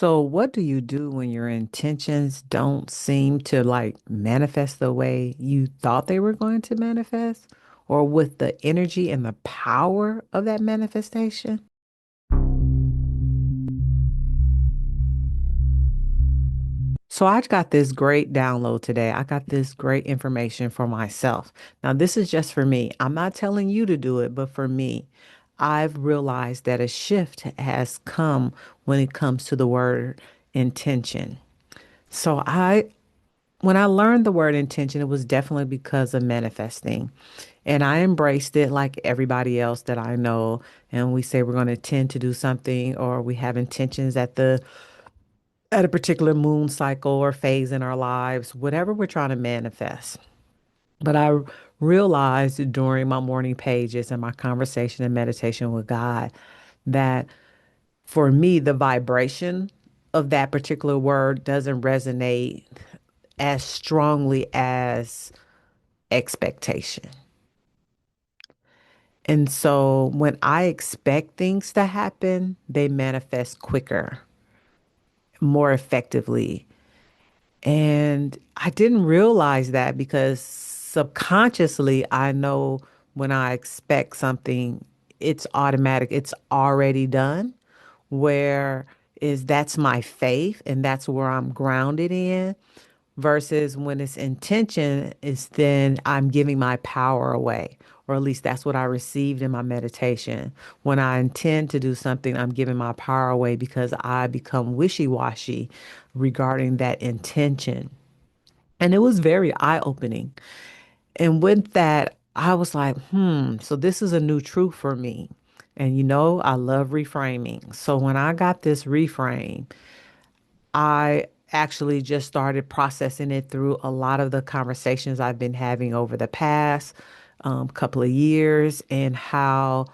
So, what do you do when your intentions don't seem to manifest the way you thought they were going to manifest, or with the energy and the power of that manifestation? So, I got this great download today. I got this great information for myself. Now, this is just for me. I'm not telling you to do it, but for me, I've realized that a shift has come when it comes to the word intention. So, when I learned the word intention, it was definitely because of manifesting. And I embraced it like everybody else that I know. And we say we're going to intend to do something, or we have intentions at a particular moon cycle or phase in our lives, whatever we're trying to manifest. But I realized during my morning pages and my conversation and meditation with God that for me, the vibration of that particular word doesn't resonate as strongly as expectation. And so when I expect things to happen, they manifest quicker, more effectively. And I didn't realize that because subconsciously, I know when I expect something, it's automatic, it's already done. Where is that's my faith and that's where I'm grounded in versus when it's intention is then I'm giving my power away, or at least that's what I received in my meditation. When I intend to do something, I'm giving my power away because I become wishy-washy regarding that intention. And it was very eye-opening. And with that, I was like, so this is a new truth for me. And I love reframing. So when I got this reframe, I actually just started processing it through a lot of the conversations I've been having over the past couple of years and how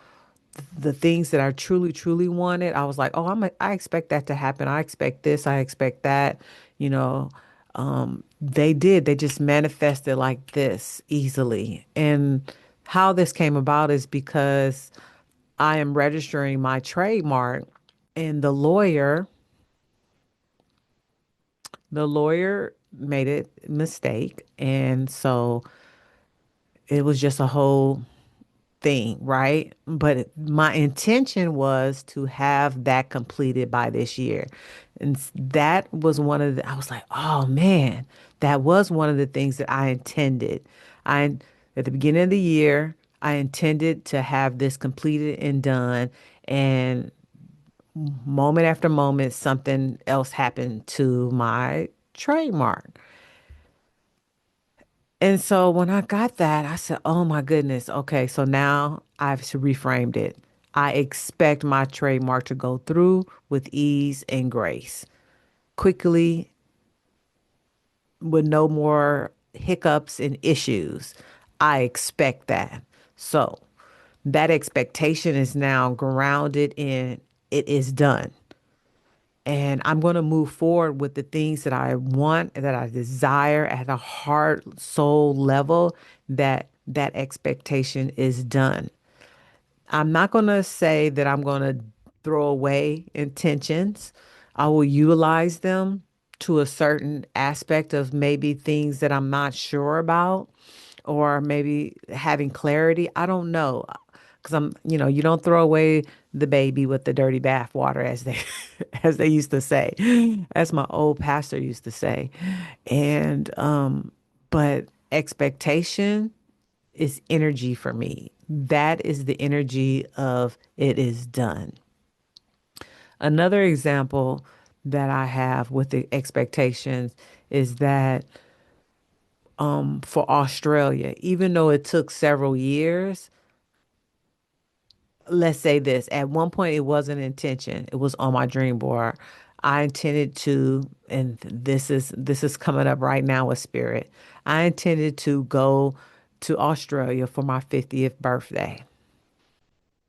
the things that I truly, truly wanted, I was like, oh, I expect that to happen. I expect this. I expect that. You know, they did. They just manifested like this easily. And how this came about is because I am registering my trademark and the lawyer made a mistake. And so it was just a whole thing, right? But my intention was to have that completed by this year. And that was I was like, oh man, that was one of the things that I intended. I, at the beginning of the year, I intended to have this completed and done. And moment after moment, something else happened to my trademark. And so when I got that, I said, oh my goodness. Okay, so now I've reframed it. I expect my trademark to go through with ease and grace, quickly, with no more hiccups and issues. I expect that. So that expectation is now grounded in it is done. And I'm going to move forward with the things that I want, that I desire at a heart, soul level, that expectation is done. I'm not going to say that I'm going to throw away intentions. I will utilize them to a certain aspect of maybe things that I'm not sure about or maybe having clarity. I don't know. Because you don't throw away the baby with the dirty bath water as they as they used to say, as my old pastor used to say. And but expectation is energy for me. That is the energy of it is done. Another example that I have with the expectations is that for Australia, even though it took several years, let's say this, at one point it wasn't intention. It was on my dream board. I intended to, and this is coming up right now with spirit. I intended to go to Australia for my 50th birthday.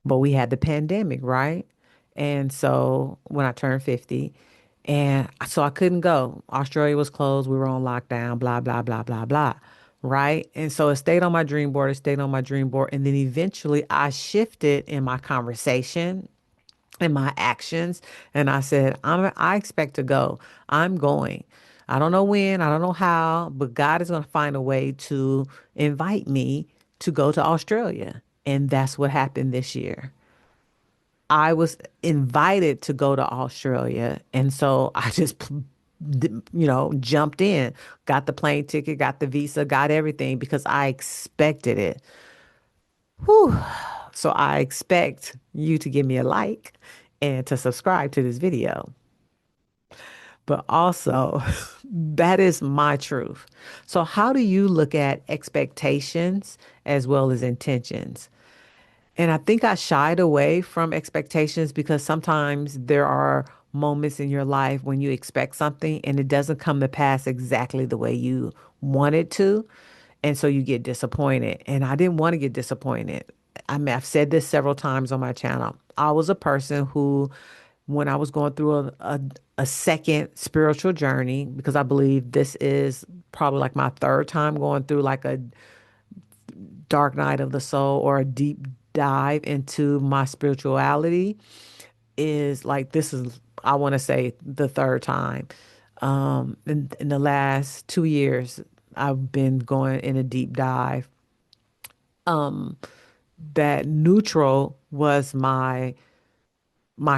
But we had the pandemic, right? And so when I turned 50, and so I couldn't go. Australia was closed. We were on lockdown, blah, blah, blah, blah, blah. Right. And so it stayed on my dream board. It stayed on my dream board. And then eventually I shifted in my conversation in my actions. And I said, I expect to go. I'm going. I don't know when, I don't know how, but God is going to find a way to invite me to go to Australia. And that's what happened this year. I was invited to go to Australia. And so I just, jumped in, got the plane ticket, got the visa, got everything because I expected it. Whew. So I expect you to give me a like and to subscribe to this video. But also, that is my truth. So, how do you look at expectations as well as intentions? And I think I shied away from expectations because sometimes there are moments in your life when you expect something and it doesn't come to pass exactly the way you want it to. And so you get disappointed. And I didn't want to get disappointed. I mean, I've said this several times on my channel. I was a person who, when I was going through a second spiritual journey, because I believe this is probably like my third time going through like a dark night of the soul or a deep dive into my spirituality, is like this is, I want to say, the third time. In the last 2 years, I've been going in a deep dive. That neutral was my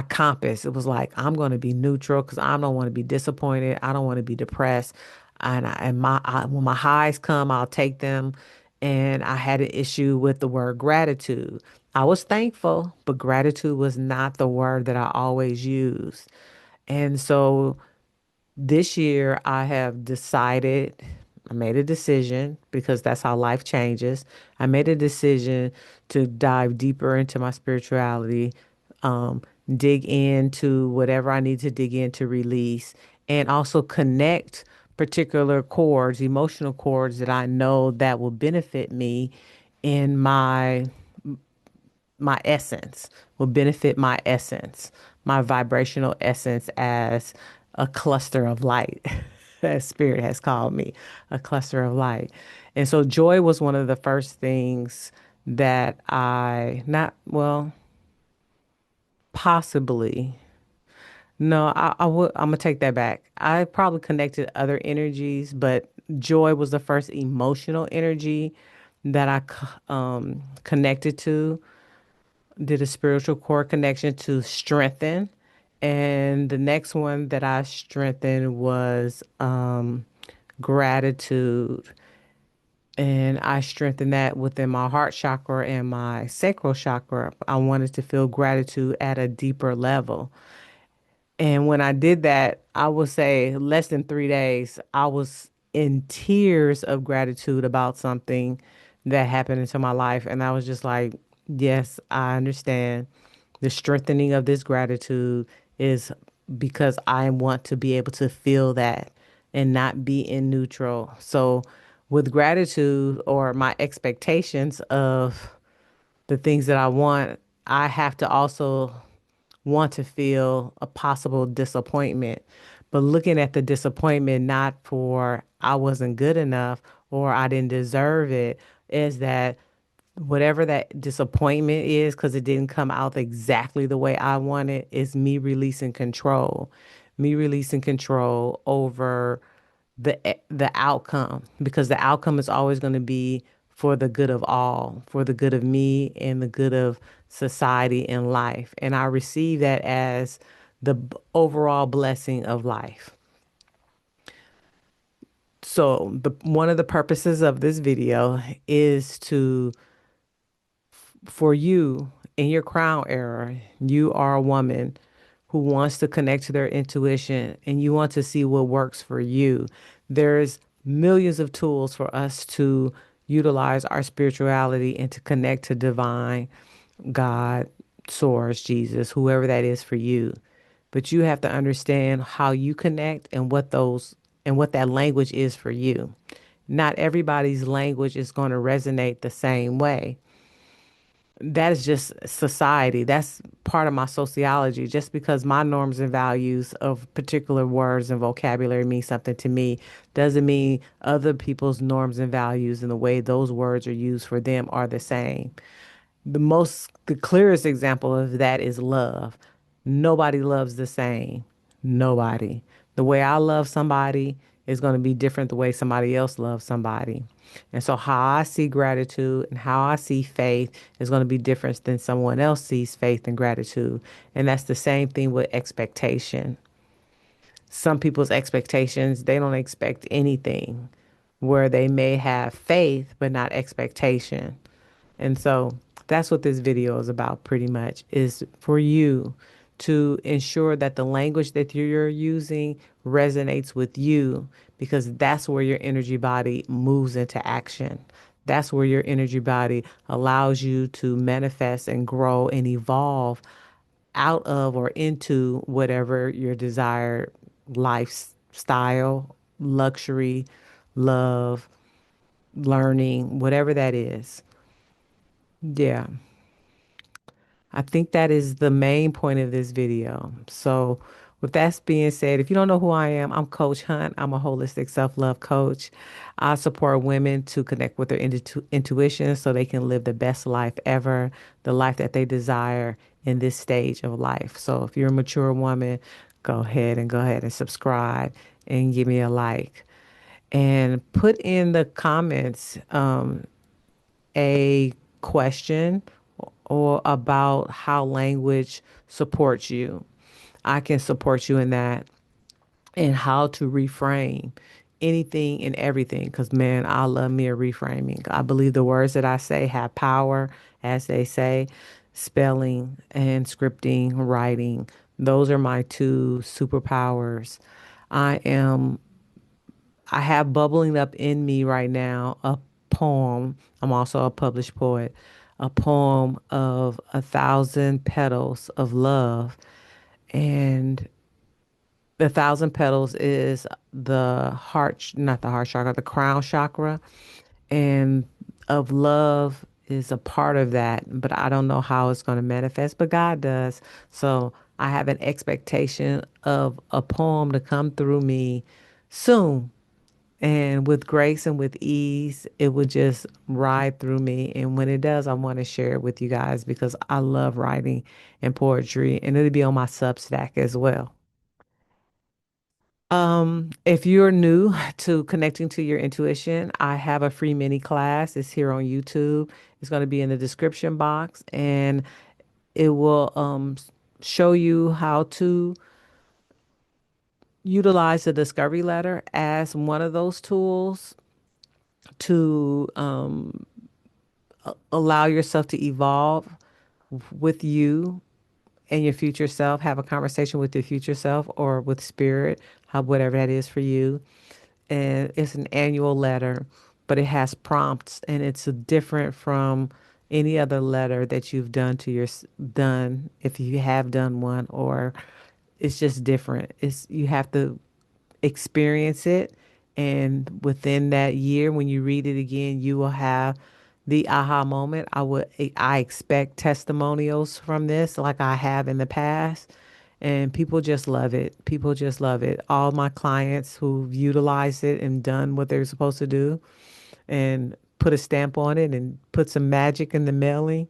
compass. It was like, I'm going to be neutral because I don't want to be disappointed. I don't want to be depressed. When my highs come, I'll take them. And I had an issue with the word gratitude. I was thankful, but gratitude was not the word that I always used. And so this year, I have decided, I made a decision because that's how life changes. I made a decision to dive deeper into my spirituality, dig into whatever I need to dig in to release, and also connect particular chords, emotional chords that I know that will benefit me in my essence, will benefit my essence, my vibrational essence as a cluster of light, as Spirit has called me, a cluster of light. And so joy was one of the first things that not, possibly. No, I'm gonna take that back. I probably connected other energies, but joy was the first emotional energy that I connected to, did a spiritual core connection to strengthen. And the next one that I strengthened was gratitude. And I strengthened that within my heart chakra and my sacral chakra. I wanted to feel gratitude at a deeper level. And when I did that, I would say less than 3 days, I was in tears of gratitude about something that happened into my life. And I was just like, yes, I understand. The strengthening of this gratitude is because I want to be able to feel that and not be in neutral. So, with gratitude or my expectations of the things that I want, I have to also want to feel a possible disappointment. But looking at the disappointment not for I wasn't good enough or I didn't deserve it, is that whatever that disappointment is, because it didn't come out exactly the way I wanted, is me releasing control over the outcome, because the outcome is always going to be for the good of all, for the good of me and the good of society and life. And I receive that as the overall blessing of life. So the one of the purposes of this video is to for you in your crown era, you are a woman who wants to connect to their intuition and you want to see what works for you. There's millions of tools for us to utilize our spirituality and to connect to divine, God, source, Jesus, whoever that is for you. But you have to understand how you connect and what that language is for you. Not everybody's language is going to resonate the same way. That is just society. That's part of my sociology. Just because my norms and values of particular words and vocabulary mean something to me doesn't mean other people's norms and values and the way those words are used for them are the same. The clearest example of that is love. Nobody loves the same. Nobody. The way I love somebody is going to be different the way somebody else loves somebody. And so how I see gratitude and how I see faith is going to be different than someone else sees faith and gratitude. And that's the same thing with expectation. Some people's expectations, they don't expect anything, where they may have faith but not expectation. And so that's what this video is about pretty much, is for you to ensure that the language that you're using resonates with you, because that's where your energy body moves into action. That's where your energy body allows you to manifest and grow and evolve out of or into whatever your desired lifestyle, luxury, love, learning, whatever that is. Yeah. I think that is the main point of this video. So, with that being said, if you don't know who I am, I'm Coach Hunt. I'm a holistic self-love coach. I support women to connect with their intuition so they can live the best life ever, the life that they desire in this stage of life. So, if you're a mature woman, go ahead and subscribe and give me a like. And put in the comments a question or about how language supports you. I can support you in that, and how to reframe anything and everything. Because, man, I love me a reframing. I believe the words that I say have power, as they say. Spelling and scripting, writing, those are my two superpowers. I am I have bubbling up in me right now a poem. I'm also a published poet. A poem of 1,000 petals of love. And the 1,000 petals is the heart, not the heart chakra, the crown chakra. And of love is a part of that. But I don't know how it's going to manifest, but God does. So I have an expectation of a poem to come through me soon, and with grace and with ease, it would just ride through me. And when it does, I want to share it with you guys because I love writing and poetry, and it'll be on my Substack as well. If you're new to connecting to your intuition, I have a free mini class. It's here on YouTube. It's going to be in the description box, and it will show you how to utilize the discovery letter as one of those tools to allow yourself to evolve with you and your future self. Have a conversation with your future self or with spirit, how whatever that is for you. And it's an annual letter, but it has prompts, and it's different from any other letter that you've done to your done, if you have done one, or it's just different. It's, you have to experience it. And within that year, when you read it again, you will have the aha moment. I expect testimonials from this like I have in the past. And people just love it. People just love it. All my clients who've utilized it and done what they're supposed to do and put a stamp on it and put some magic in the mailing,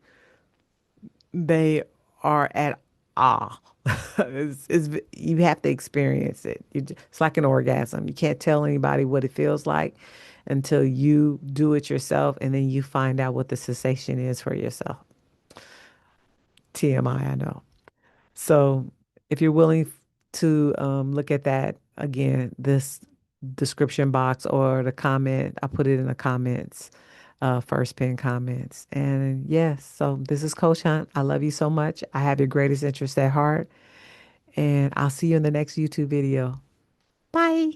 they are at awe. You have to experience it. It's like an orgasm. You can't tell anybody what it feels like until you do it yourself, and then you find out what the sensation is for yourself. TMI, I know. So if you're willing to look at that again, this description box or the comment, I put it in the comments, first pin comments. And yes, so this is Coach Hunt. I love you so much. I have your greatest interest at heart. And I'll see you in the next YouTube video. Bye.